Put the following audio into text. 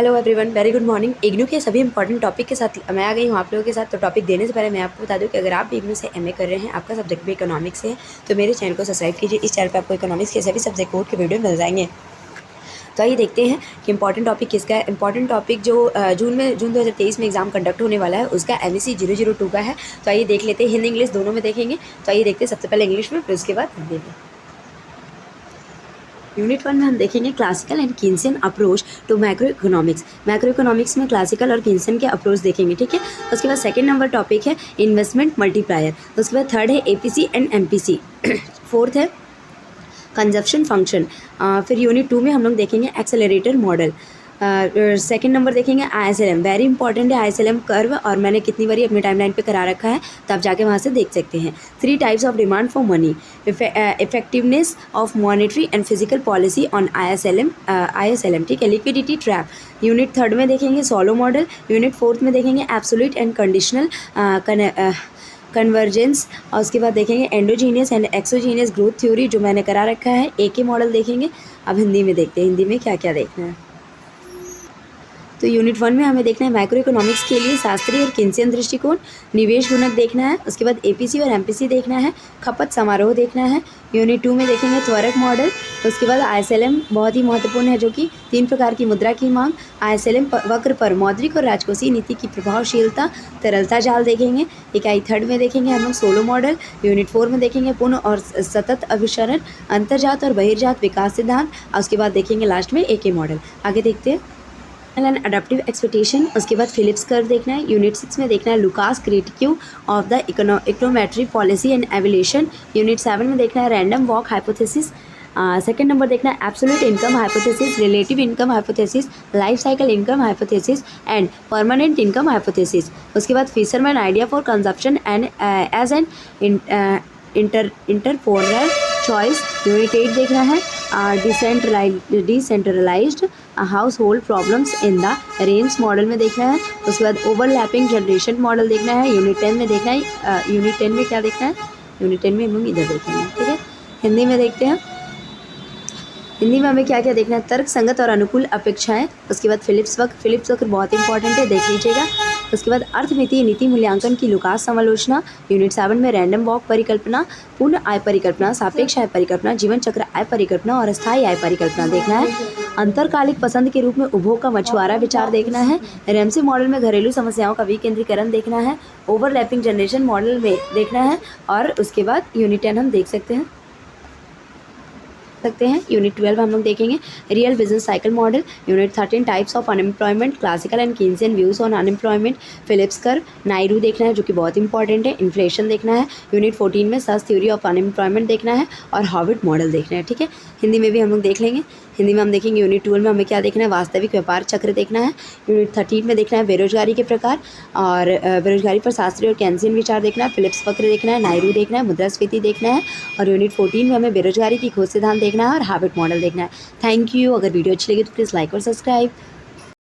Hello everyone, very good morning. IGNOU के सभी important topic के साथ मैं आ गई हूँ आप लोगों के साथ। तो टॉपिक देने से पहले मैं आपको बता दूँ कि अगर आप भी इग्नू से एमए कर रहे हैं, आपका सब्जेक्ट भी इकोनॉमिक्स से है, तो मेरे चैनल को सब्सक्राइब कीजिए। इस चैनल पर आपको इकोनॉमिक्स के सभी सब्जेक्ट कोड के वीडियो मिल जाएंगे। तो आइए देखते हैं कि इंपॉर्टेंट टॉपिक किसका है। इंपॉर्टेंट टॉपिक जो जून 2023 में एग्जाम कंडक्ट होने वाला है, उसका MEC 002 का है। तो आइए देख लेते हैं, हिंदी इंग्लिश दोनों में देखेंगे। तो आइए देखते हैं, सबसे पहले इंग्लिश में, फिर उसके बाद हिंदी में। यूनिट 1 में हम देखेंगे classical and Keynesian approach to macro economics. Macro economics में क्लासिकल और कीन्सियन के अप्रोच देखेंगे, ठीक है। उसके बाद सेकंड नंबर टॉपिक है इन्वेस्टमेंट मल्टीप्लायर। उसके बाद थर्ड है APC एंड MPC। फोर्थ है कंजप्शन फंक्शन। फिर यूनिट 2 में हम लोग देखेंगे एक्सेलरेटर मॉडल। सेकंड नंबर देखेंगे ISLM। वेरी इंपॉर्टेंट है ISLM कर्व, और मैंने कितनी बारी अपने टाइमलाइन पे करा रखा है, तो आप जाके वहाँ से देख सकते हैं। 3 types of demand for money, effectiveness of monetary and physical policy on ISLM, ठीक है। लिक्विडिटी ट्रैप यूनिट 3 में देखेंगे सोलो मॉडल। यूनिट 4 में देखेंगे एब्सोल्यूट एंड कंडीशनल कन्वर्जेंस। और उसके बाद देखेंगे endogenous and exogenous growth theory, जो मैंने करा रखा है। AK मॉडल देखेंगे। अब हिंदी में देखते हैं, हिंदी में क्या क्या देखना है। तो यूनिट 1 में हमें देखना है मैक्रो इकोनॉमिक्स के लिए शास्त्रीय और कीन्सियन दृष्टिकोण, निवेश गुणक देखना है। उसके बाद APC और MPC देखना है, खपत समारोह देखना है। यूनिट 2 में देखेंगे त्वरक मॉडल। उसके बाद ISLM बहुत ही महत्वपूर्ण है, जो कि 3 प्रकार की मुद्रा की मांग, ISLM वक्र पर मौद्रिक और राजकोषीय नीति की प्रभावशीलता, तरलता जाल देखेंगे। इकाई 3 में देखेंगे हम लोग सोलो मॉडल। यूनिट 4 में देखेंगे पुनः और सतत अभिसरण, अंतर्जात और बहिर्जात विकास सिद्धांत। और उसके बाद देखेंगे लास्ट में AK मॉडल। आगे देखते हैं एंड अडप्टिव एक्सपेक्टेशन। उसके बाद फिलिप्स कर्व देखना है। यूनिट 6 में देखना है Lucas critique of the econometric policy and evaluation. Unit 7 में देखना है random walk hypothesis. Second number देखना है absolute income hypothesis, relative income hypothesis, life cycle income hypothesis and permanent income hypothesis. उसके बाद Fisherian idea for consumption and as an intertemporal choice. Unit 8 देखना है decentralised household problems in the range model में देखना है। उसके बाद overlapping generation model देखना है। यूनिट 10 में देखना है, यूनिट 10 में क्या देखना है, यूनिट 10 में हम लोग इधर देखेंगे, ठीक है। हिंदी में देखते हैं, हिंदी में हमें क्या क्या देखना है, तर्क संगत और अनुकूल अपेक्षाएं। उसके बाद फिलिप्स वक्र बहुत इंपॉर्टेंट है, देख लीजिएगा। उसके बाद अर्थमितीय नीति मूल्यांकन की लुकास समालोचना। यूनिट 7 में रैंडम वॉक परिकल्पना, पूर्ण आय परिकल्पना, सापेक्ष आय परिकल्पना, जीवन चक्र आय परिकल्पना और अस्थायी आय परिकल्पना देखना है। अंतरकालिक पसंद के रूप में उपभोग का मछुआरा विचार देखना है। रैमसे मॉडल में घरेलू समस्याओं का विकेंद्रीकरण देखना है। ओवरलैपिंग जनरेशन मॉडल में देखना है। और उसके बाद यूनिट 10 हम देख सकते हैं। यूनिट 12 हम लोग देखेंगे real business cycle model. Unit 13 types of unemployment, classical and Keynesian views on unemployment, Phillips curve, NAIRU देखना है, जो कि बहुत इंपॉर्टेंट है। इन्फ्लेशन देखना है। यूनिट 14 में सर्च थ्योरी ऑफ अनएम्प्लॉयमेंट देखना है और हार्वर्ड मॉडल देखना है, ठीक है। हिंदी में भी हम लोग देख लेंगे। हिंदी में हम देखेंगे यूनिट 12 में हमें क्या देखना है, वास्तविक व्यापार चक्र देखना है। यूनिट 13 में देखना है बेरोजगारी के प्रकार और बेरोजगारी पर शास्त्रीय और केंसियन विचार देखना है। फिलिप्स वक्र देखना है, नायरू देखना है, मुद्रास्फीति देखना है। और यूनिट 14 में हमें बेरोजगारी की खोज सिद्धांत देखना है और हार्वर्ड मॉडल देखना है। Thank you. अगर वीडियो अच्छी लगी तो प्लीज़ लाइक और सब्सक्राइब।